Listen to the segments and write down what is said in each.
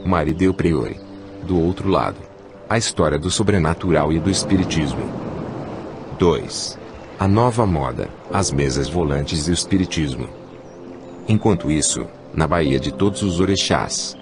Marie del Priore. Do outro lado, a história do sobrenatural e do espiritismo. 2. A nova moda, as mesas volantes e o espiritismo. Enquanto isso, na Bahia de todos os orixás,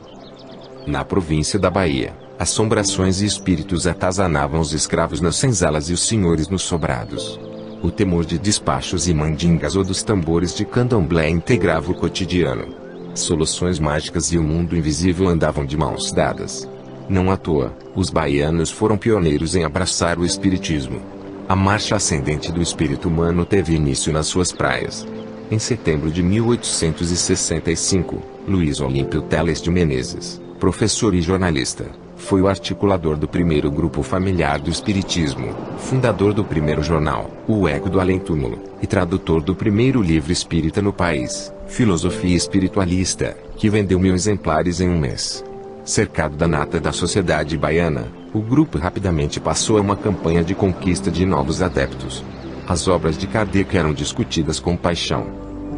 na província da Bahia, assombrações e espíritos atazanavam os escravos nas senzalas e os senhores nos sobrados. O temor de despachos e mandingas ou dos tambores de candomblé integrava o cotidiano. Soluções mágicas e o mundo invisível andavam de mãos dadas. Não à toa, os baianos foram pioneiros em abraçar o espiritismo. A marcha ascendente do espírito humano teve início nas suas praias. Em setembro de 1865, Luiz Olímpio Teles de Menezes, professor e jornalista, foi o articulador do primeiro grupo familiar do espiritismo, fundador do primeiro jornal, O Eco do Além-Túmulo, e tradutor do primeiro livro espírita no país, Filosofia Espiritualista, que vendeu 1000 exemplares em um mês. Cercado da nata da sociedade baiana, o grupo rapidamente passou a uma campanha de conquista de novos adeptos. As obras de Kardec eram discutidas com paixão.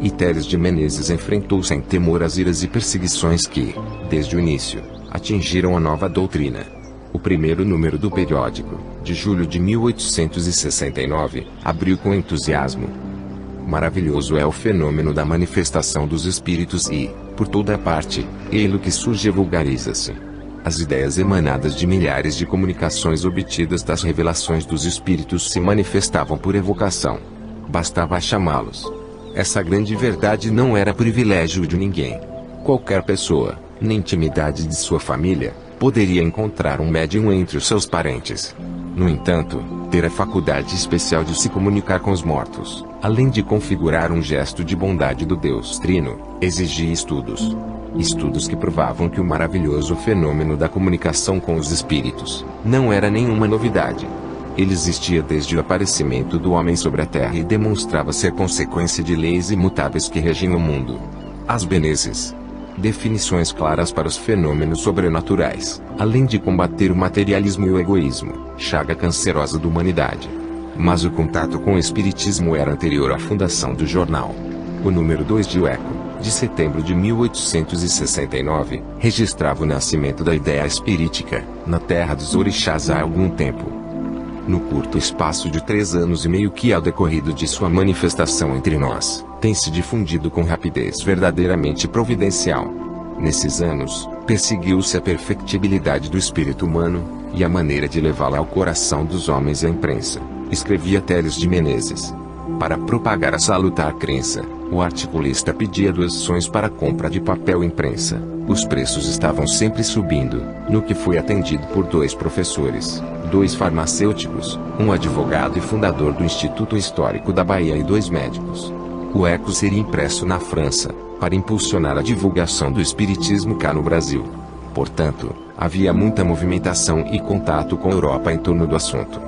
E Teles de Menezes enfrentou sem temor as iras e perseguições que, desde o início, atingiram a nova doutrina. O primeiro número do periódico, de julho de 1869, abriu com entusiasmo. Maravilhoso é o fenômeno da manifestação dos espíritos e, por toda parte, ele que surge e vulgariza-se. As ideias emanadas de milhares de comunicações obtidas das revelações dos espíritos se manifestavam por evocação. Bastava chamá-los. Essa grande verdade não era privilégio de ninguém. Qualquer pessoa, na intimidade de sua família, poderia encontrar um médium entre os seus parentes. No entanto, ter a faculdade especial de se comunicar com os mortos, além de configurar um gesto de bondade do Deus Trino, exigia estudos. Estudos que provavam que o maravilhoso fenômeno da comunicação com os espíritos não era nenhuma novidade. Ele existia desde o aparecimento do homem sobre a Terra e demonstrava ser consequência de leis imutáveis que regiam o mundo. As Menezes. Definições claras para os fenômenos sobrenaturais, além de combater o materialismo e o egoísmo, chaga cancerosa da humanidade. Mas o contato com o espiritismo era anterior à fundação do jornal. O número 2 de O Eco, de setembro de 1869, registrava o nascimento da ideia espirítica, na terra dos orixás há algum tempo. No curto espaço de 3 anos e meio que há decorrido de sua manifestação entre nós, tem se difundido com rapidez verdadeiramente providencial. Nesses anos, perseguiu-se a perfectibilidade do espírito humano, e a maneira de levá-la ao coração dos homens e à imprensa, escrevia Teles de Menezes. Para propagar a salutar crença, o articulista pedia doações para a compra de papel e imprensa. Os preços estavam sempre subindo, no que foi atendido por 2 professores, 2 farmacêuticos, um advogado e fundador do Instituto Histórico da Bahia e 2 médicos. O Eco seria impresso na França, para impulsionar a divulgação do espiritismo cá no Brasil. Portanto, havia muita movimentação e contato com a Europa em torno do assunto.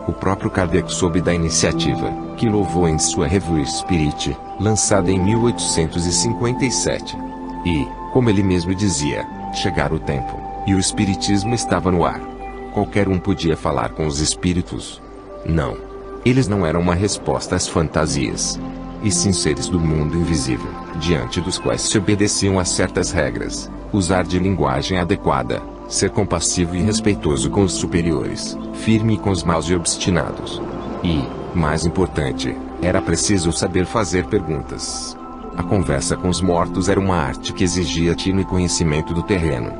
O próprio Kardec soube da iniciativa, que louvou em sua Revue Spirit, lançada em 1857. E, como ele mesmo dizia, chegara o tempo, e o espiritismo estava no ar. Qualquer um podia falar com os espíritos. Não. Eles não eram uma resposta às fantasias, e sim seres do mundo invisível, diante dos quais se obedeciam a certas regras, usar de linguagem adequada, ser compassivo e respeitoso com os superiores, firme com os maus e obstinados. E, mais importante, era preciso saber fazer perguntas. A conversa com os mortos era uma arte que exigia tino e conhecimento do terreno.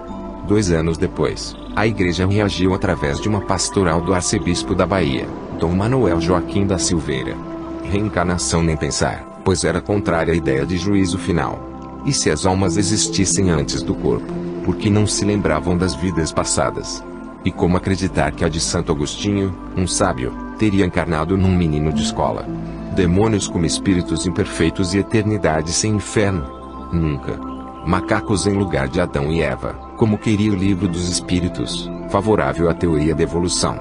2 anos depois, a igreja reagiu através de uma pastoral do arcebispo da Bahia, Dom Manuel Joaquim da Silveira. Reencarnação nem pensar, pois era contrária à ideia de juízo final. E se as almas existissem antes do corpo, por que não se lembravam das vidas passadas? E como acreditar que a de Santo Agostinho, um sábio, teria encarnado num menino de escola? Demônios como espíritos imperfeitos e eternidade sem inferno? Nunca. Macacos em lugar de Adão e Eva, como queria o livro dos espíritos, favorável à teoria da evolução.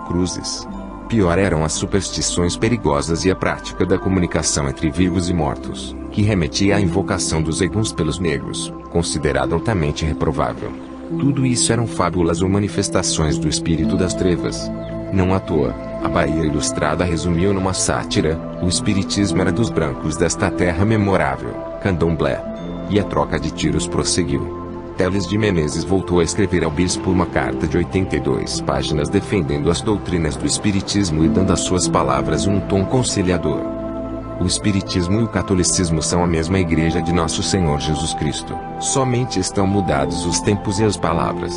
Cruzes. Pior eram as superstições perigosas e a prática da comunicação entre vivos e mortos, que remetia à invocação dos eguns pelos negros, considerada altamente reprovável. Tudo isso eram fábulas ou manifestações do espírito das trevas. Não à toa, a Bahia Ilustrada resumiu numa sátira: o espiritismo era dos brancos desta terra memorável, candomblé. E a troca de tiros prosseguiu. Teles de Menezes voltou a escrever ao bispo uma carta de 82 páginas defendendo as doutrinas do Espiritismo e dando às suas palavras um tom conciliador. O Espiritismo e o Catolicismo são a mesma Igreja de Nosso Senhor Jesus Cristo, somente estão mudados os tempos e as palavras.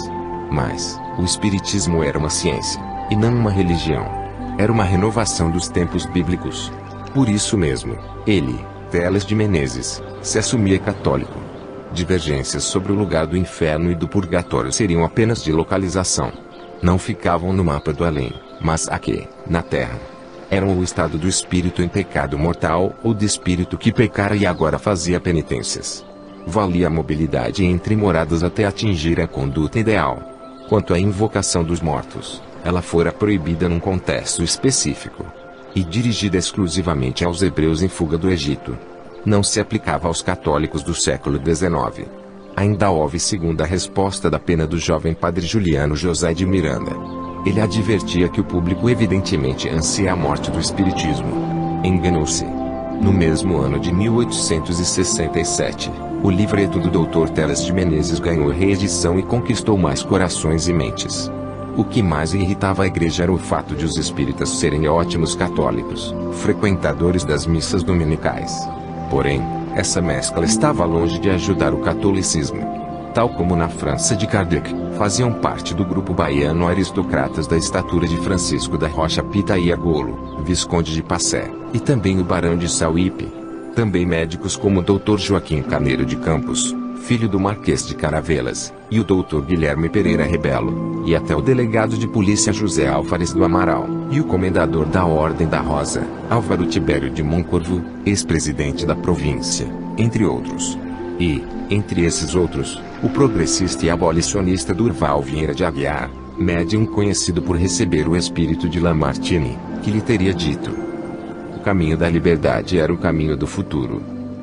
Mas, o Espiritismo era uma ciência, e não uma religião. Era uma renovação dos tempos bíblicos. Por isso mesmo, ele, Teles de Menezes, se assumia católico. Divergências sobre o lugar do inferno e do purgatório seriam apenas de localização. Não ficavam no mapa do além, mas aqui, na Terra. Eram o estado do espírito em pecado mortal ou de espírito que pecara e agora fazia penitências. Valia a mobilidade entre moradas até atingir a conduta ideal. Quanto à invocação dos mortos, ela fora proibida num contexto específico e dirigida exclusivamente aos hebreus em fuga do Egito. Não se aplicava aos católicos do século XIX. Ainda houve segunda resposta da pena do jovem padre Juliano José de Miranda. Ele advertia que o público evidentemente ansia a morte do espiritismo. Enganou-se. No mesmo ano de 1867, o livreto do Dr. Teles de Menezes ganhou reedição e conquistou mais corações e mentes. O que mais irritava a igreja era o fato de os espíritas serem ótimos católicos, frequentadores das missas dominicais. Porém, essa mescla estava longe de ajudar o catolicismo. Tal como na França de Kardec, faziam parte do grupo baiano aristocratas da estatura de Francisco da Rocha Pitaiagolo, Visconde de Passé, e também o Barão de Sauípe. Também médicos como o Dr. Joaquim Carneiro de Campos, filho do Marquês de Caravelas, e o Dr. Guilherme Pereira Rebelo, e até o delegado de polícia José Álvares do Amaral, e o comendador da Ordem da Rosa, Álvaro Tibério de Moncorvo, ex-presidente da província, entre outros. E, entre esses outros, o progressista e abolicionista Durval Vieira de Aguiar, médium conhecido por receber o espírito de Lamartine, que lhe teria dito: o caminho da liberdade era o caminho do futuro.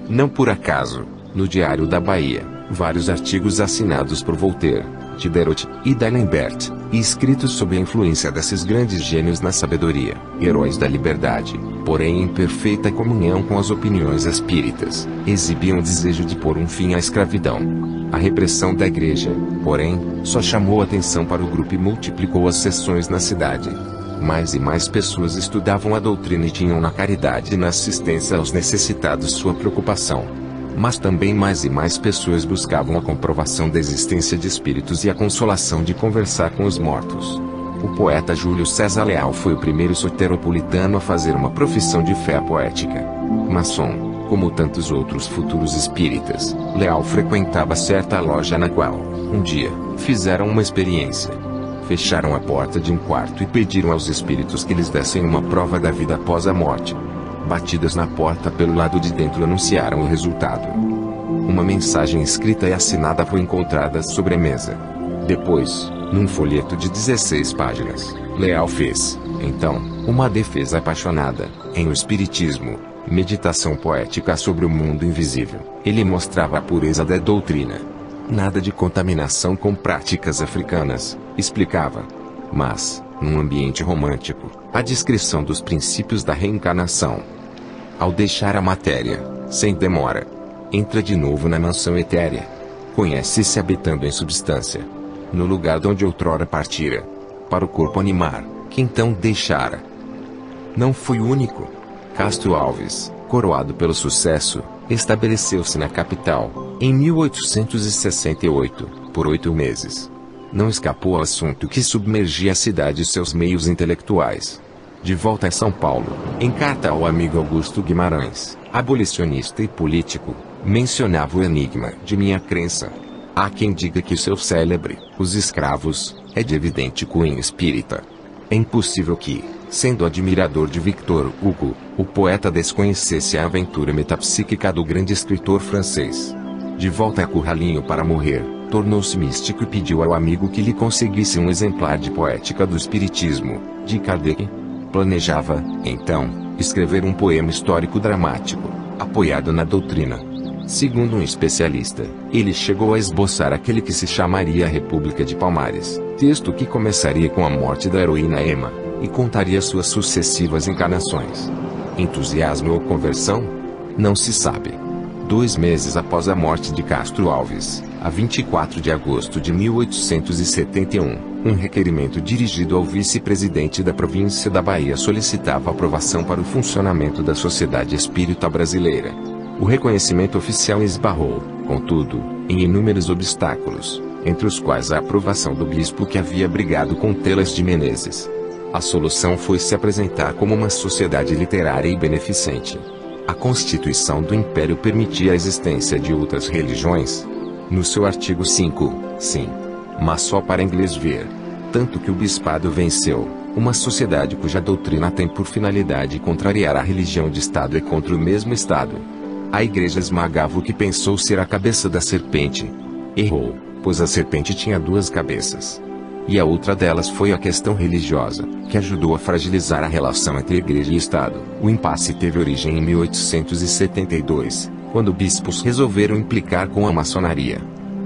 Não por acaso, no Diário da Bahia, vários artigos assinados por Voltaire, Diderot e D'Alembert, e escritos sob a influência desses grandes gênios na sabedoria, heróis da liberdade, porém em perfeita comunhão com as opiniões espíritas, exibiam o desejo de pôr um fim à escravidão. A repressão da igreja, porém, só chamou atenção para o grupo e multiplicou as sessões na cidade. Mais e mais pessoas estudavam a doutrina e tinham na caridade e na assistência aos necessitados sua preocupação. Mas também mais e mais pessoas buscavam a comprovação da existência de espíritos e a consolação de conversar com os mortos. O poeta Júlio César Leal foi o primeiro soteropolitano a fazer uma profissão de fé poética. Maçom, como tantos outros futuros espíritas, Leal frequentava certa loja na qual, um dia, fizeram uma experiência. Fecharam a porta de um quarto e pediram aos espíritos que lhes dessem uma prova da vida após a morte. Batidas na porta pelo lado de dentro anunciaram o resultado. Uma mensagem escrita e assinada foi encontrada sobre a mesa. Depois, num folheto de 16 páginas, Leal fez, então, uma defesa apaixonada, em O Espiritismo, meditação poética sobre o mundo invisível. Ele mostrava a pureza da doutrina. Nada de contaminação com práticas africanas, explicava. Mas, num ambiente romântico, a descrição dos princípios da reencarnação. Ao deixar a matéria, sem demora, entra de novo na mansão etérea. Conhece-se habitando em substância, no lugar de onde outrora partira, para o corpo animar, que então deixara. Não foi o único. Castro Alves, coroado pelo sucesso, estabeleceu-se na capital, em 1868, por 8 meses. Não escapou ao assunto que submergia a cidade e seus meios intelectuais. De volta a São Paulo, em carta ao amigo Augusto Guimarães, abolicionista e político, mencionava o enigma de minha crença. Há quem diga que seu célebre, Os Escravos, é de evidente cunho espírita. É impossível que, sendo admirador de Victor Hugo, o poeta desconhecesse a aventura metapsíquica do grande escritor francês. De volta a Curralinho para morrer, tornou-se místico e pediu ao amigo que lhe conseguisse um exemplar de Poética do Espiritismo, de Kardec. Planejava, então, escrever um poema histórico dramático, apoiado na doutrina. Segundo um especialista, ele chegou a esboçar aquele que se chamaria a República de Palmares, texto que começaria com a morte da heroína Emma, e contaria suas sucessivas encarnações. Entusiasmo ou conversão? Não se sabe. 2 meses após a morte de Castro Alves, A 24 de agosto de 1871, um requerimento dirigido ao vice-presidente da província da Bahia solicitava aprovação para o funcionamento da Sociedade Espírita Brasileira. O reconhecimento oficial esbarrou, contudo, em inúmeros obstáculos, entre os quais a aprovação do bispo que havia brigado com Telas de Menezes. A solução foi se apresentar como uma sociedade literária e beneficente. A Constituição do Império permitia a existência de outras religiões. No seu artigo 5, sim, mas só para inglês ver. Tanto que o bispado venceu, uma sociedade cuja doutrina tem por finalidade contrariar a religião de Estado e contra o mesmo Estado. A igreja esmagava o que pensou ser a cabeça da serpente. Errou, pois a serpente tinha duas cabeças. E a outra delas foi a questão religiosa, que ajudou a fragilizar a relação entre igreja e Estado. O impasse teve origem em 1872, quando bispos resolveram implicar com a maçonaria.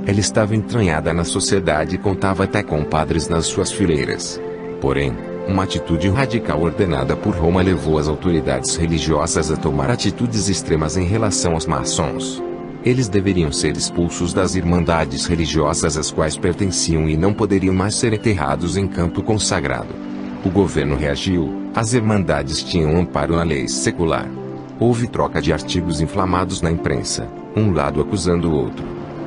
Ela estava entranhada na sociedade e contava até com padres nas suas fileiras. Porém, uma atitude radical ordenada por Roma levou as autoridades religiosas a tomar atitudes extremas em relação aos maçons. Eles deveriam ser expulsos das irmandades religiosas às quais pertenciam e não poderiam mais ser enterrados em campo consagrado. O governo reagiu, as irmandades tinham amparo na lei secular. Houve troca de artigos inflamados na imprensa, um lado acusando o outro.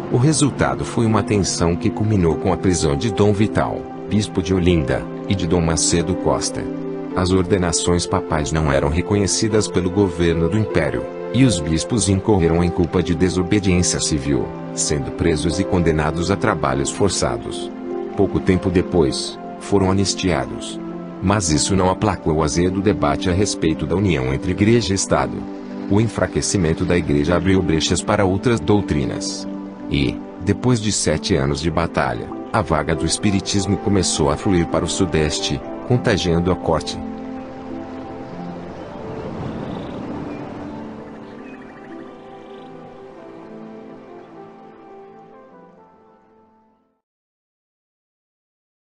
O resultado foi uma tensão que culminou com a prisão de Dom Vital, bispo de Olinda, e de Dom Macedo Costa. As ordenações papais não eram reconhecidas pelo governo do Império, e os bispos incorreram em culpa de desobediência civil, sendo presos e condenados a trabalhos forçados. Pouco tempo depois, foram anistiados. Mas isso não aplacou o azedo debate a respeito da união entre Igreja e Estado. O enfraquecimento da Igreja abriu brechas para outras doutrinas. E, depois de 7 anos de batalha, a vaga do Espiritismo começou a fluir para o Sudeste, contagiando a corte.